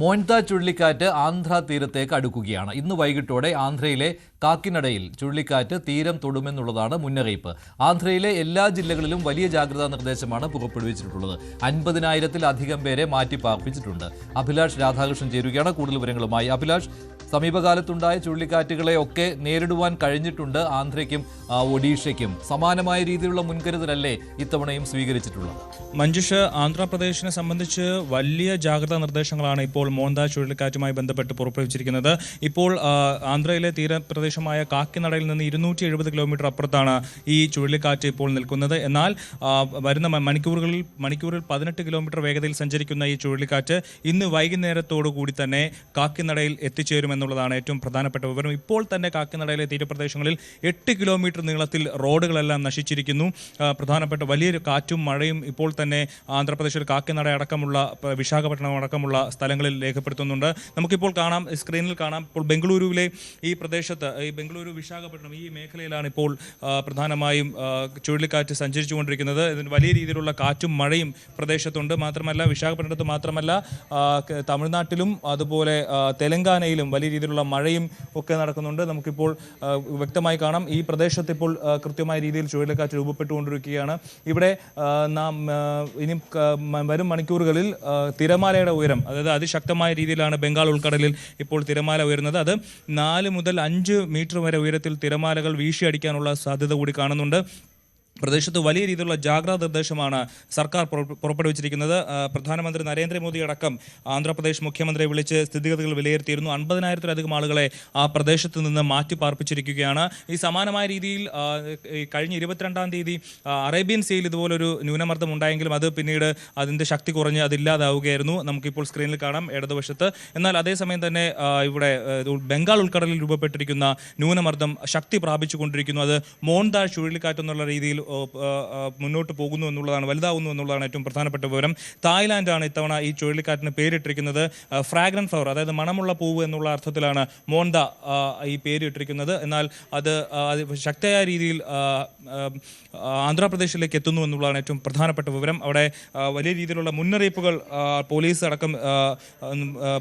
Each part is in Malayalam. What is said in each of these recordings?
മോൻത ചുഴലിക്കാറ്റ് ആന്ധ്ര തീരത്തേക്ക് അടുക്കുകയാണ്. ഇന്ന് വൈകിട്ടോടെ ആന്ധ്രയിലെ കാക്കിനഡയിൽ ചുഴലിക്കാറ്റ് തീരം തൊടുമെന്നുള്ളതാണ് മുന്നറിയിപ്പ്. ആന്ധ്രയിലെ എല്ലാ ജില്ലകളിലും വലിയ ജാഗ്രതാ നിർദ്ദേശമാണ് പുറപ്പെടുവിച്ചിട്ടുള്ളത്. 50,000-ത്തിലധികം പേരെ മാറ്റിപ്പാർപ്പിച്ചിട്ടുണ്ട്. അഭിലാഷ് രാധാകൃഷ്ണൻ ചേരുകയാണ് കൂടുതൽ വിവരങ്ങളുമായി. അഭിലാഷ്, സമീപകാലത്തുണ്ടായ ചുഴലിക്കാറ്റുകളെയൊക്കെ നേരിടുവാൻ കഴിഞ്ഞിട്ടുണ്ട് ആന്ധ്രയ്ക്കും ഒഡീഷയ്ക്കും. സമാനമായ രീതിയിലുള്ള മുൻകരുതലല്ലേ ഇത്തവണയും സ്വീകരിച്ചിട്ടുള്ളത്? മഞ്ജുഷ്, ആന്ധ്രാപ്രദേശിനെ സംബന്ധിച്ച് വലിയ ജാഗ്രതാ നിർദ്ദേശങ്ങളാണ് ഇപ്പോൾ മോന്ത ചുഴലിക്കാറ്റുമായി ബന്ധപ്പെട്ട് പുറപ്പെടുവിച്ചിരിക്കുന്നത്. ഇപ്പോൾ ആന്ധ്രയിലെ തീരപ്രദേശമായ കാക്കിനഡയിൽ നിന്ന് 270 കിലോമീറ്റർ അപ്പുറത്താണ് ഈ ചുഴലിക്കാറ്റ് ഇപ്പോൾ നിൽക്കുന്നത്. എന്നാൽ വരുന്ന മണിക്കൂറിൽ 18 കിലോമീറ്റർ വേഗതയിൽ സഞ്ചരിക്കുന്ന ഈ ചുഴലിക്കാറ്റ് ഇന്ന് വൈകുന്നേരത്തോടു കൂടി തന്നെ കാക്കിനഡയിൽ എത്തിച്ചേരുമെന്നുള്ളതാണ് ഏറ്റവും പ്രധാനപ്പെട്ട വിവരം. ഇപ്പോൾ തന്നെ കാക്കിനഡയിലെ തീരപ്രദേശങ്ങളിൽ 8 കിലോമീറ്റർ നീളത്തിൽ റോഡുകളെല്ലാം നശിച്ചിരിക്കുന്നു. പ്രധാനപ്പെട്ട വലിയൊരു കാറ്റും മഴയും ഇപ്പോൾ തന്നെ ആന്ധ്രാപ്രദേശിൽ കാക്കിനഡ അടക്കമുള്ള വിശാഖപട്ടണം അടക്കമുള്ള സ്ഥലങ്ങളിൽ രേഖപ്പെടുത്തുന്നുണ്ട്. നമുക്കിപ്പോൾ കാണാം, സ്ക്രീനിൽ കാണാം, ഇപ്പോൾ ബംഗളൂരുവിലെ ഈ പ്രദേശത്ത്, ഈ ബംഗളൂരു വിശാഖപട്ടണം ഈ മേഖലയിലാണ് ഇപ്പോൾ പ്രധാനമായും ചുഴലിക്കാറ്റ് സഞ്ചരിച്ചുകൊണ്ടിരിക്കുന്നത്. ഇതിന് വലിയ രീതിയിലുള്ള കാറ്റും മഴയും പ്രദേശത്തുണ്ട്. മാത്രമല്ല വിശാഖപട്ടണത്ത് മാത്രമല്ല തമിഴ്നാട്ടിലും അതുപോലെ തെലങ്കാനയിലും വലിയ രീതിയിലുള്ള മഴയും ഒക്കെ നടക്കുന്നുണ്ട്. നമുക്കിപ്പോൾ വ്യക്തമായി കാണാം, ഈ പ്രദേശത്ത് ഇപ്പോൾ കൃത്യമായ രീതിയിൽ ചുഴലിക്കാറ്റ് രൂപപ്പെട്ടുകൊണ്ടിരിക്കുകയാണ്. ഇവിടെ നാം ഇനി വരും മണിക്കൂറുകളിൽ തിരമാലയുടെ ഉയരം, അതായത് അതിശക്തമായ രീതിയിലാണ് ബംഗാൾ ഉൾക്കടലിൽ ഇപ്പോൾ തിരമാല ഉയരുന്നത്. അത് 4 മുതൽ 5 മീറ്റർ വരെ ഉയരത്തിൽ തിരമാലകൾ വീശിയടിക്കാനുള്ള സാധ്യത കൂടി കാണുന്നുണ്ട്. പ്രദേശത്ത് വലിയ രീതിയിലുള്ള ജാഗ്രതാ നിർദ്ദേശമാണ് സർക്കാർ പുറപ്പെടുവിച്ചിരിക്കുന്നത്. പ്രധാനമന്ത്രി നരേന്ദ്രമോദി അടക്കം ആന്ധ്രാപ്രദേശ് മുഖ്യമന്ത്രിയെ വിളിച്ച് സ്ഥിതിഗതികൾ വിലയിരുത്തിയിരുന്നു. 50,000-ത്തിലധികം ആളുകളെ ആ പ്രദേശത്ത് നിന്ന് മാറ്റി പാർപ്പിച്ചിരിക്കുകയാണ്. ഈ സമാനമായ രീതിയിൽ കഴിഞ്ഞ 22-ാം തീയതി അറേബ്യൻ സീയിൽ ഇതുപോലൊരു ന്യൂനമർദ്ദം ഉണ്ടായെങ്കിലും അത് പിന്നീട് അതിൻ്റെ ശക്തി കുറഞ്ഞ് അതില്ലാതാവുകയായിരുന്നു. നമുക്കിപ്പോൾ സ്ക്രീനിൽ കാണാം ഇടതുവശത്ത്. എന്നാൽ അതേസമയം തന്നെ ഇവിടെ ബംഗാൾ ഉൾക്കടലിൽ രൂപപ്പെട്ടിരിക്കുന്ന ന്യൂനമർദ്ദം ശക്തി പ്രാപിച്ചുകൊണ്ടിരിക്കുന്നു. അത് മോൺത ചുഴലിക്കാറ്റ് എന്നുള്ള രീതിയിൽ മുന്നോട്ട് പോകുന്നു എന്നുള്ളതാണ്, വലുതാവുന്നു എന്നുള്ളതാണ് ഏറ്റവും പ്രധാനപ്പെട്ട വിവരം. തായ്ലാൻഡാണ് ഇത്തവണ ഈ ചുഴലിക്കാറ്റിന് പേരിട്ടിരിക്കുന്നത്. ഫ്രാഗ്രൻറ്റ് ഫ്ലവർ, അതായത് മണമുള്ള പൂവ് എന്നുള്ള അർത്ഥത്തിലാണ് മോന്ത ഈ പേരിട്ടിരിക്കുന്നത്. എന്നാൽ അത് ശക്തമായ രീതിയിൽ ആന്ധ്രാപ്രദേശിലേക്ക് എത്തുന്നു എന്നുള്ളതാണ് ഏറ്റവും പ്രധാനപ്പെട്ട വിവരം. അവിടെ വലിയ രീതിയിലുള്ള മുന്നറിയിപ്പുകൾ പോലീസ് അടക്കം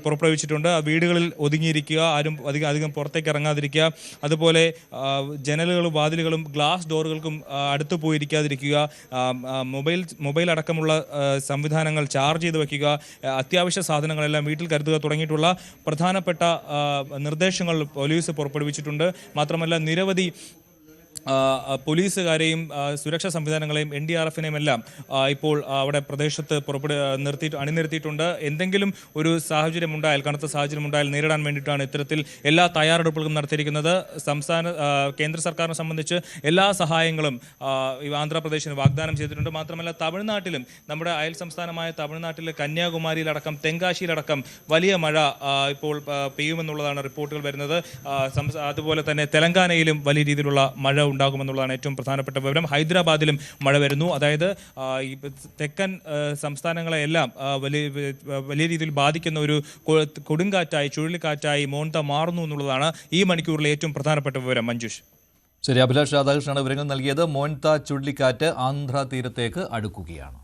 പുറപ്പെടുവിച്ചിട്ടുണ്ട്. വീടുകളിൽ ഒതുങ്ങിയിരിക്കുക, ആരും അധികം പുറത്തേക്ക് ഇറങ്ങാതിരിക്കുക, അതുപോലെ ജനലുകളും വാതിലുകളും ഗ്ലാസ് ഡോറുകൾക്കും അടുത്ത് പോയിരിക്കാതിരിക്കുക, മൊബൈൽ അടക്കമുള്ള സംവിധാനങ്ങൾ ചാർജ് ചെയ്ത് വയ്ക്കുക, അത്യാവശ്യ സാധനങ്ങളെല്ലാം വീട്ടിൽ കരുതുക തുടങ്ങിയിട്ടുള്ള പ്രധാനപ്പെട്ട നിർദ്ദേശങ്ങൾ പോലീസ് പുറപ്പെടുവിച്ചിട്ടുണ്ട്. മാത്രമല്ല നിരവധി പോലീസുകാരെയും സുരക്ഷാ സംവിധാനങ്ങളെയും NDRF-നെയും എല്ലാം ഇപ്പോൾ അവിടെ പ്രദേശത്ത് അണിനിരത്തിയിട്ടുണ്ട്. എന്തെങ്കിലും ഒരു സാഹചര്യം ഉണ്ടായാൽ, കനത്ത സാഹചര്യം ഉണ്ടായാൽ നേരിടാൻ വേണ്ടിയിട്ടാണ് ഇത്തരത്തിൽ എല്ലാ തയ്യാറെടുപ്പുകളും നടത്തിയിരിക്കുന്നത്. കേന്ദ്ര സർക്കാരിനെ സംബന്ധിച്ച് എല്ലാ സഹായങ്ങളും ആന്ധ്രാപ്രദേശിന് വാഗ്ദാനം ചെയ്തിട്ടുണ്ട്. മാത്രമല്ല തമിഴ്നാട്ടിലും, നമ്മുടെ അയൽ സംസ്ഥാനമായ തമിഴ്നാട്ടിലെ കന്യാകുമാരിയിലടക്കം തെങ്കാശിയിലടക്കം വലിയ മഴ ഇപ്പോൾ പെയ്യുമെന്നുള്ളതാണ് റിപ്പോർട്ടുകൾ വരുന്നത്. അതുപോലെ തന്നെ തെലങ്കാനയിലും വലിയ രീതിയിലുള്ള മഴ ഉണ്ടാകുമെന്നുള്ളതാണ് ഏറ്റവും പ്രധാനപ്പെട്ട വിവരം. ഹൈദരാബാദിലും മഴ വരുന്നു. അതായത് ഈ തെക്കൻ സംസ്ഥാനങ്ങളെല്ലാം വലിയ രീതിയിൽ ബാധിക്കുന്ന ഒരു കൊടുങ്കാറ്റായി, ചുഴലിക്കാറ്റായി മോന്ത മാറുന്നു എന്നുള്ളതാണ് ഈ മണിക്കൂറിലെ ഏറ്റവും പ്രധാനപ്പെട്ട വിവരം. മഞ്ജുഷ്. ശരി, അഭിലാഷ് രാധാകൃഷ്ണനാണ് വിവരങ്ങൾ നൽകിയത്. മോൻത ചുഴലിക്കാറ്റ് ആന്ധ്ര തീരത്തേക്ക് അടുക്കുകയാണ്.